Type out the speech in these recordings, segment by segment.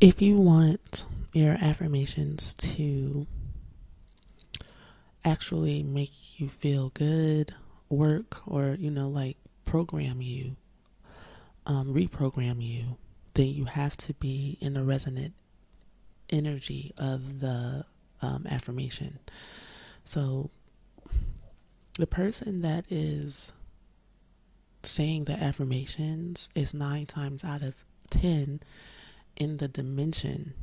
If you want your affirmations to actually make you feel good, work, or, like program you, reprogram you, then you have to be in the resonant energy of the affirmation. So the person that is saying the affirmations is 9 times out of 10 in the dimension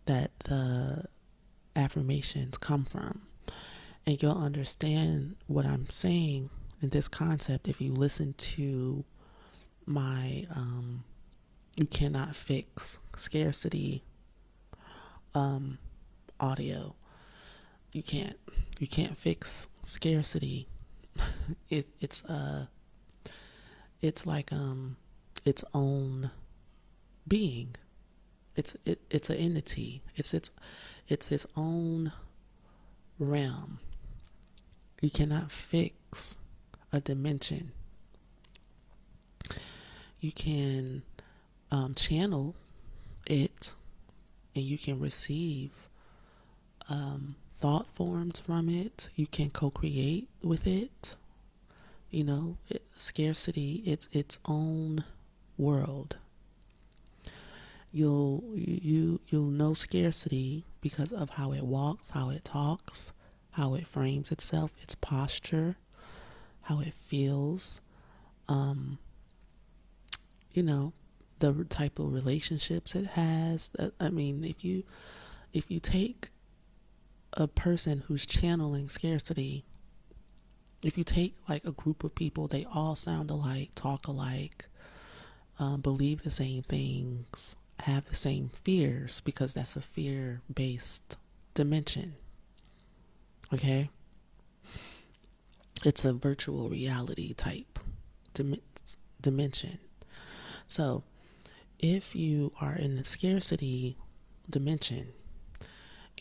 that the affirmations come from. And you'll understand what I'm saying in this concept if you listen to my You Cannot Fix Scarcity audio. You can't fix scarcity. It's like its own being. It's an entity. It's its own realm. You cannot fix a dimension. You can channel it, and you can receive thought forms from it. You can co-create with it. Scarcity, it's its own world. You'll know scarcity because of how it walks, how it talks, how it frames itself, its posture, how it feels. The type of relationships it has. I mean, if you take a person who's channeling scarcity, if you take like a group of people, they all sound alike, talk alike, believe the same things, have the same fears, because that's a fear-based dimension. Okay? It's a virtual reality type dimension. So if you are in the scarcity dimension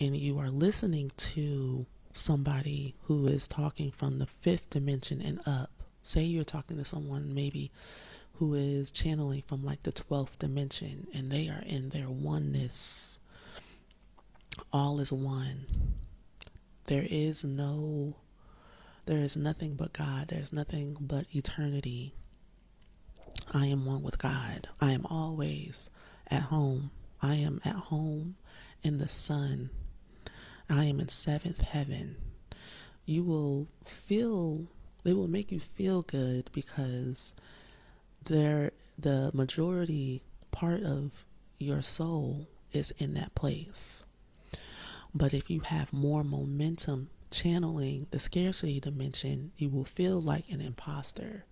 and you are listening to somebody who is talking from the 5th dimension and up, say you're talking to someone maybe who is channeling from like the 12th dimension, and they are in their oneness, all is one. There is nothing but God. There's nothing but eternity. I am one with God. I am always at home. I am at home in the sun. I am in 7th heaven. They will make you feel good because the majority part of your soul is in that place. But if you have more momentum channeling the scarcity dimension, you will feel like an imposter.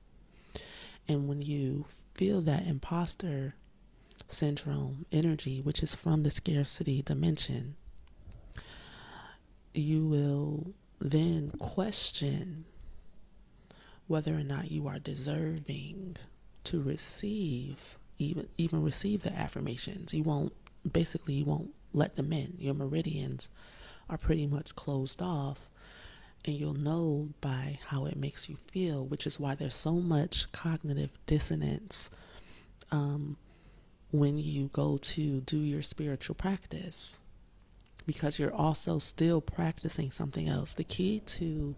And when you feel that imposter syndrome energy, which is from the scarcity dimension, you will then question whether or not you are deserving to receive, even receive the affirmations. You won't let them in. Your meridians are pretty much closed off, and you'll know by how it makes you feel, which is why there's so much cognitive dissonance when you go to do your spiritual practice, because you're also still practicing something else. The key to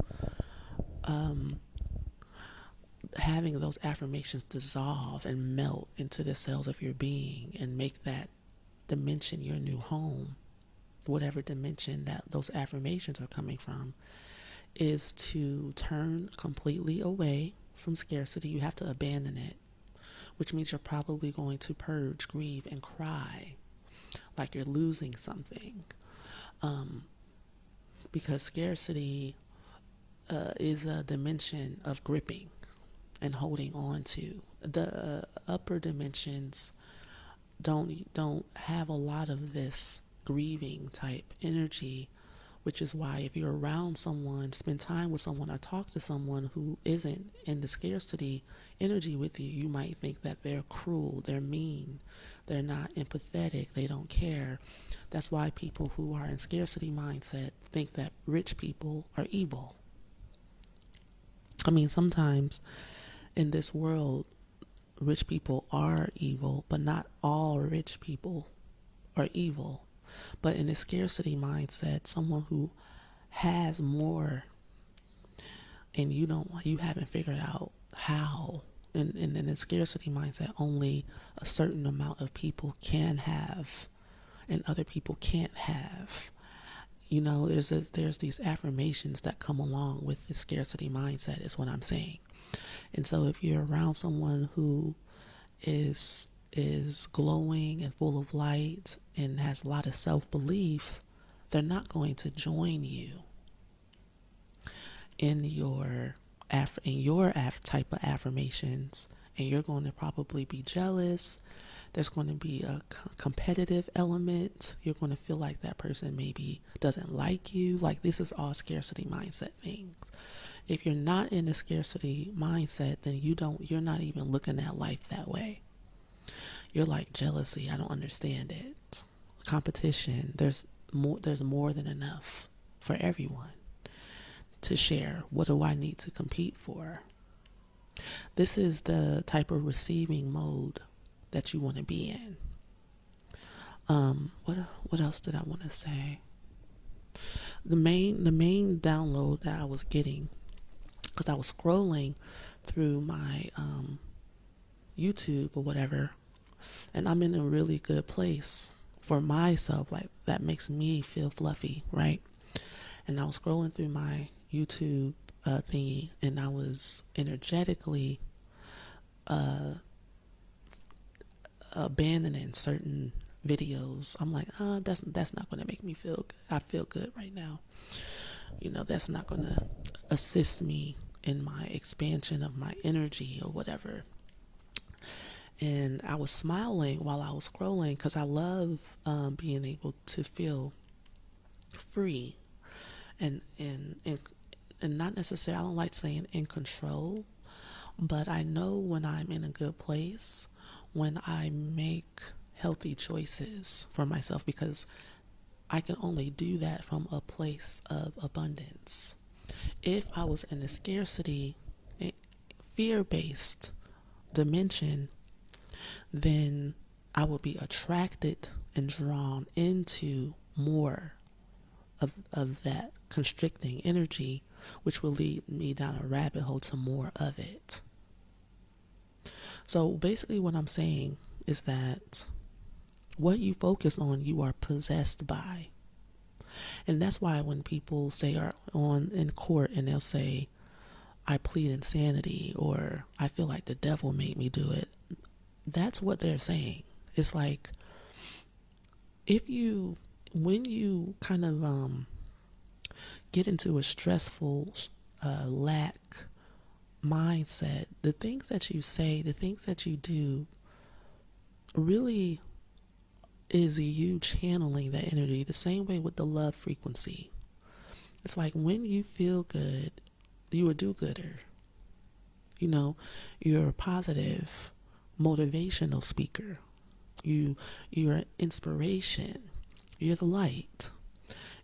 having those affirmations dissolve and melt into the cells of your being and make that dimension your new home, whatever dimension that those affirmations are coming from, is to turn completely away from scarcity. You have to abandon it, which means you're probably going to purge, grieve, and cry like you're losing something. Because scarcity is a dimension of gripping and holding on to. The upper dimensions don't have a lot of this grieving type energy, which is why if you're around someone, spend time with someone, or talk to someone who isn't in the scarcity energy with you, you might think that they're cruel, they're mean, they're not empathetic, they don't care. That's why people who are in scarcity mindset think that rich people are evil. I mean, sometimes in this world, rich people are evil, but not all rich people or evil. But in a scarcity mindset, someone who has more and you haven't figured out how. And in a scarcity mindset, only a certain amount of people can have and other people can't have. There's these affirmations that come along with the scarcity mindset is what I'm saying. And so if you're around someone who is glowing and full of light and has a lot of self-belief, they're not going to join you in your type of affirmations, and you're going to probably be jealous. There's going to be a competitive element. You're going to feel like that person maybe doesn't like you. Like, this is all scarcity mindset things. If you're not in a scarcity mindset, then you're not even looking at life that way. You're like, jealousy, I don't understand it. Competition, there's more than enough for everyone to share. What do I need to compete for? This is the type of receiving mode that you want to be in. What else did I want to say? The main download that I was getting, because I was scrolling through my YouTube or whatever, and I'm in a really good place for myself. Like, that makes me feel fluffy, right? And I was scrolling through my YouTube thingy, and I was energetically abandoning certain videos. I'm like, that's not going to make me feel good. I feel good right now. That's not going to assist me in my expansion of my energy or whatever. And I was smiling while I was scrolling because I love being able to feel free and not necessarily, I don't like saying in control, but I know when I'm in a good place, when I make healthy choices for myself, because I can only do that from a place of abundance. If I was in a scarcity, fear-based dimension, then I would be attracted and drawn into more of that constricting energy, which will lead me down a rabbit hole to more of it. So basically what I'm saying is that what you focus on, you are possessed by. And that's why when people are in court and they'll say, I plead insanity, or I feel like the devil made me do it, that's what they're saying. It's like, when you kind of get into a stressful lack mindset, the things that you say, the things that you do really is you channeling that energy. The same way with the love frequency. It's like, when you feel good, you a do-gooder. You're a positive, motivational speaker. You're an inspiration. You're the light.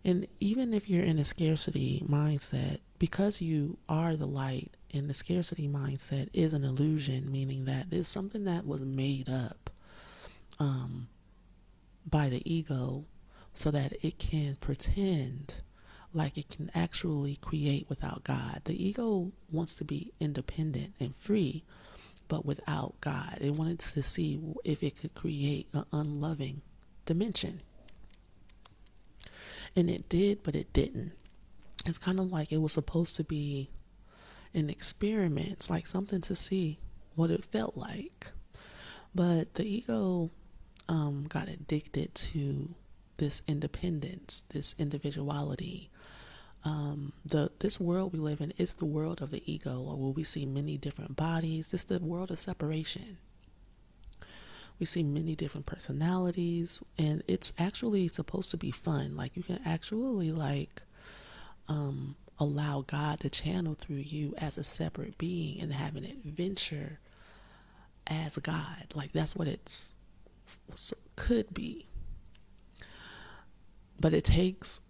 And even if you're in a scarcity mindset, because you are the light, and the scarcity mindset is an illusion, meaning that it's something that was made up by the ego so that it can pretend like it can actually create without God. The ego wants to be independent and free, but without God. It wanted to see if it could create an unloving dimension. And it did, but it didn't. It's kind of like it was supposed to be an experiment. It's like something to see what it felt like. But the ego got addicted to this independence, this individuality. This world we live in is the world of the ego, where we see many different bodies. This is the world of separation. We see many different personalities, and it's actually supposed to be fun. Like, you can actually allow God to channel through you as a separate being and have an adventure as God. Like, that's what could be. But it takes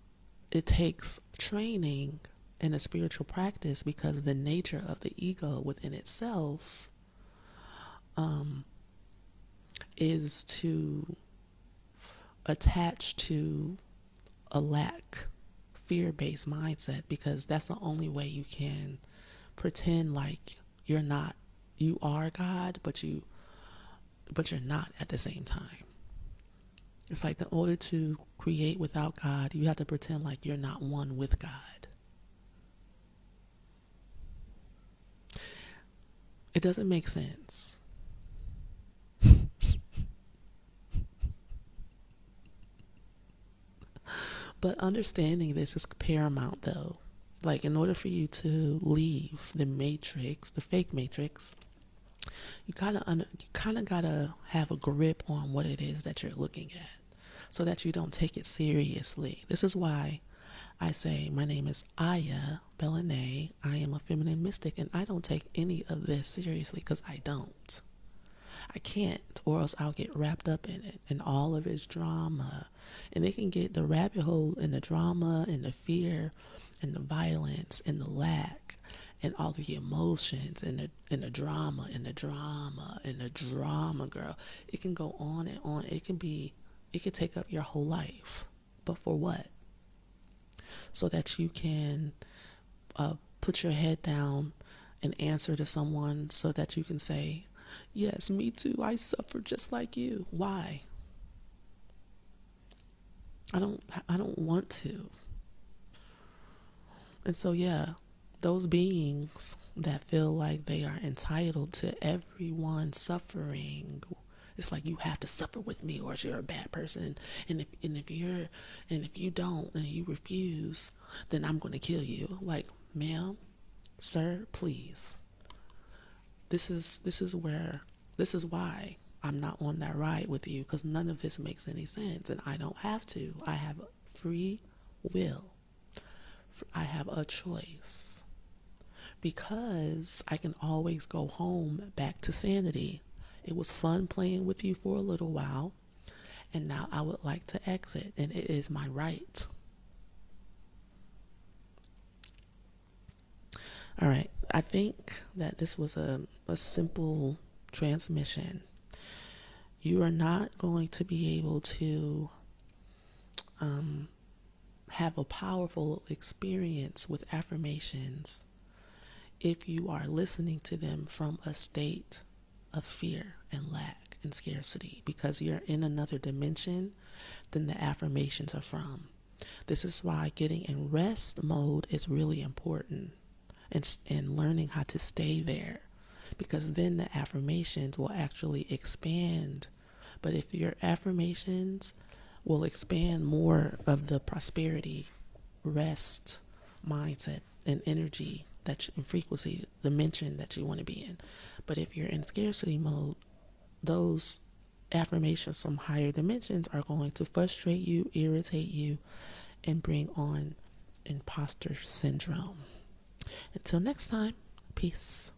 training and a spiritual practice, because the nature of the ego within itself is to attached to a lack, fear-based mindset, because that's the only way you can pretend like you're not, you are God, but you're not at the same time. It's like in order to create without God, you have to pretend like you're not one with God. It doesn't make sense. But understanding this is paramount, though. Like, in order for you to leave the matrix, the fake matrix, you kind of gotta have a grip on what it is that you're looking at, so that you don't take it seriously. This is why I say my name is Aya Belene. I am a feminine mystic, and I don't take any of this seriously, because I don't. I can't, or else I'll get wrapped up in it and all of its drama. And they can get the rabbit hole in the drama and the fear and the violence and the lack and all the emotions and the drama and the drama and the drama, girl. It can go on and on. It can take up your whole life. But for what? So that you can put your head down and answer to someone, so that you can say, yes, me too, I suffer just like you. Why? I don't want to. And so, yeah, those beings that feel like they are entitled to everyone suffering, it's like you have to suffer with me or you're a bad person. And if you don't and you refuse, then I'm going to kill you. Like, ma'am, sir, please. This is why I'm not on that ride with you, because none of this makes any sense, and I don't have to. I have free will. I have a choice, because I can always go home back to sanity. It was fun playing with you for a little while, and now I would like to exit, and it is my right. All right, I think that this was a simple transmission. You are not going to be able to have a powerful experience with affirmations if you are listening to them from a state of fear and lack and scarcity, because you're in another dimension than the affirmations are from. This is why getting in rest mode is really important, and learning how to stay there, because then the affirmations will actually expand. But if your affirmations will expand more of the prosperity, rest, mindset, and energy and frequency, dimension that you want to be in. But if you're in scarcity mode, those affirmations from higher dimensions are going to frustrate you, irritate you, and bring on imposter syndrome. Until next time, peace.